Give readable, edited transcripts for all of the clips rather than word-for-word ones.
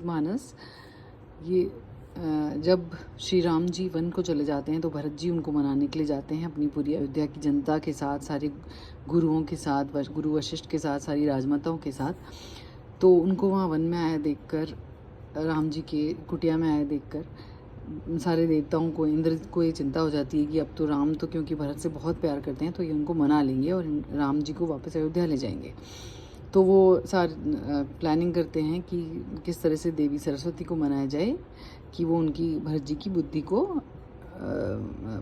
मानस ये जब श्री राम जी वन को चले जाते हैं तो भरत जी उनको मनाने के लिए जाते हैं अपनी पूरी अयोध्या की जनता के साथ, सारे गुरुओं के साथ, गुरु वशिष्ठ के साथ, सारी राजमाताओं के साथ। तो उनको वहाँ वन में आया देखकर, राम जी के कुटिया में आया देखकर सारे देवताओं को, इंद्र को ये चिंता हो जाती है कि अब तो राम तो क्योंकि भरत से बहुत प्यार करते हैं तो ये उनको मना लेंगे और राम जी को वापस अयोध्या ले जाएंगे। तो वो प्लानिंग करते हैं कि किस तरह से देवी सरस्वती को मनाया जाए कि वो उनकी भरत जी की बुद्धि को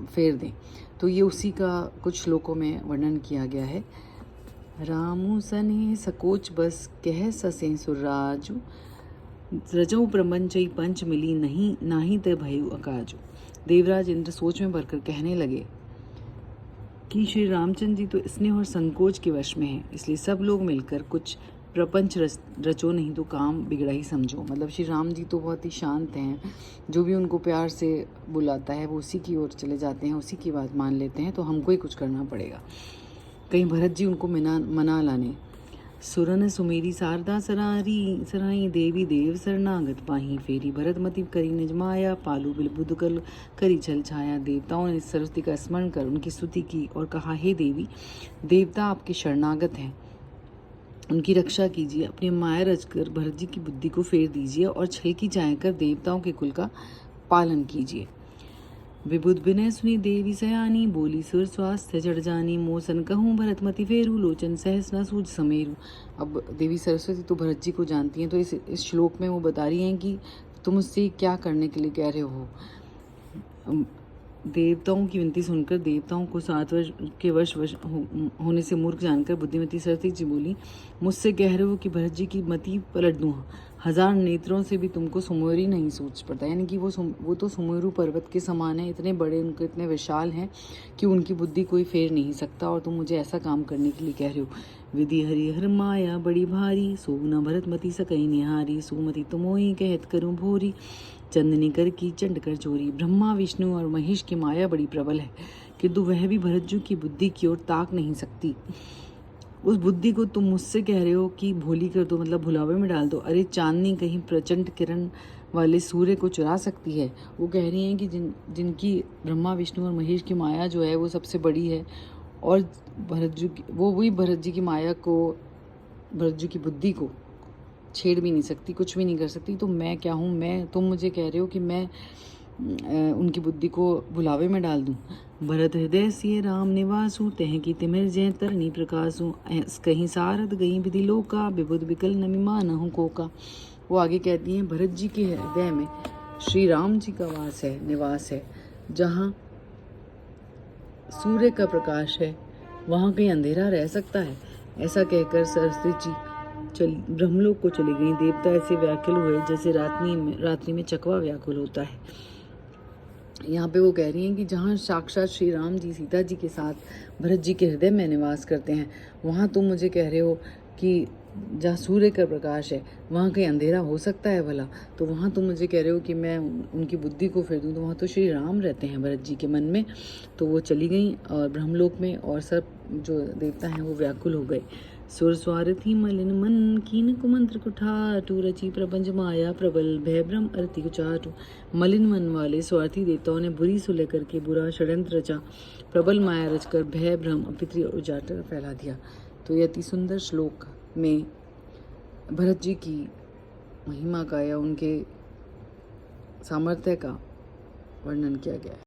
फेर दें। तो ये उसी का कुछ श्लोकों में वर्णन किया गया है। रामू सने सकोच बस कह ससे सुराजू, रजो प्रपंचई पंच मिली नहीं नाही ते भयु अकाजू। देवराज इंद्र सोच में भरकर कहने लगे कि श्री रामचंद्र जी तो स्नेह और संकोच के वश में हैं, इसलिए सब लोग मिलकर कुछ प्रपंच रचो, नहीं तो काम बिगड़ा ही समझो। मतलब श्री राम जी तो बहुत ही शांत हैं, जो भी उनको प्यार से बुलाता है वो उसी की ओर चले जाते हैं, उसी की बात मान लेते हैं। तो हमको ही कुछ करना पड़ेगा, कहीं भरत जी उनको मना लाने। सुरन सुमेरी शारदा सराई, देवी देव शरणागत पाही फेरी, भरतमती करी निज माया, पालू बिल बुध कल करी छल छाया। देवताओं ने सरस्वती का स्मरण कर उनकी स्तुति की और कहा, हे देवी, देवता आपके शरणागत हैं, उनकी रक्षा कीजिए, अपनी माया रचकर भरत जी की बुद्धि को फेर दीजिए और छल की छाया कर देवताओं के कुल का पालन कीजिए। विबुध विनय सुनी देवी सयानी, बोली सुर स्वास्थ्य जड़ जानी, मोसन कहूँ भरतमती फेरू, लोचन सहस न सूझ समेरू। अब देवी सरस्वती तो भरत जी को जानती हैं, तो इस श्लोक में वो बता रही हैं कि तुम उससे क्या करने के लिए कह रहे हो। देवताओं की विनती सुनकर देवताओं को 7 वर्ष के वश होने से मूर्ख जानकर बुद्धिमती सरस्वती जी बोली, मुझसे कह रहे हो कि भरत जी की मति पलट दूँ, 1000 नेत्रों से भी तुमको सुमेरु नहीं सूझ पड़ता। यानी कि वो तो सुमेरु पर्वत के समान है, इतने बड़े, उनके इतने विशाल हैं कि उनकी बुद्धि कोई फेर नहीं सकता, और तुम मुझे ऐसा काम करने के लिए कह रहे हो। विधि हरिहर माया बड़ी भारी, सोना भरतमती सकई निहारी, सुमति तुमोही कहत करूँ भोरी, चंदनी कर की चंड कर चोरी। ब्रह्मा विष्णु और महेश की माया बड़ी प्रबल है, किंतु वह भी भरत जी की बुद्धि की ओर ताक नहीं सकती। उस बुद्धि को तुम मुझसे कह रहे हो कि भोली कर दो, मतलब भुलावे में डाल दो। अरे चांदनी कहीं प्रचंड किरण वाले सूर्य को चुरा सकती है। वो कह रही हैं कि जिनकी ब्रह्मा विष्णु और महेश की माया जो है वो सबसे बड़ी है, और भरत जी वो वही भरत जी की माया को, भरत जी की बुद्धि को छेड़ भी नहीं सकती, कुछ भी नहीं कर सकती। तो मैं क्या हूँ, तुम मुझे कह रहे हो कि मैं उनकी बुद्धि को भुलावे में डाल दूँ। भरत हृदय सिय राम निवासु, तह की तिमिर जय तरनी प्रकाशु, कहीं सारद गई विधि लोका, विबुध विकल नमिमा नहु कोका। वो आगे कहती हैं, भरत जी के हृदय में श्री राम जी का वास है, निवास है। जहाँ सूर्य का प्रकाश है वहाँ कहीं अंधेरा रह सकता है। ऐसा कहकर सरस्वती जी ब्रह्मलोक को चली गई। देवता ऐसे व्याकुल हुए जैसे रात्रि में चकवा व्याकुल होता है। यहाँ पे वो कह रही हैं कि जहाँ साक्षात श्री राम जी सीता जी के साथ भरत जी के हृदय में निवास करते हैं, वहाँ तुम मुझे कह रहे हो कि जहाँ सूर्य का प्रकाश है वहाँ कहीं अंधेरा हो सकता है भला। तो वहाँ तुम मुझे कह रहे हो कि मैं उनकी बुद्धि को फेर दूँ, तो वहाँ तो श्री राम रहते हैं भरत जी के मन में। तो वो चली गई और ब्रह्मलोक में, और सब जो देवता हैं वो व्याकुल हो गए। सुर स्वारथी मलिन मन, कीन कुमंत्र कुठाटू, रची प्रपंच माया प्रबल, भय भ्रम अरति कुचाटू। मलिन मन वाले स्वार्थी देवताओं ने बुरी सुलह करके बुरा षड्यंत्र रचा, प्रबल माया रचकर भय भ्रम अपित्री और उजागर फैला दिया। तो ये अति सुंदर श्लोक में भरत जी की महिमा का या उनके सामर्थ्य का वर्णन किया गया है।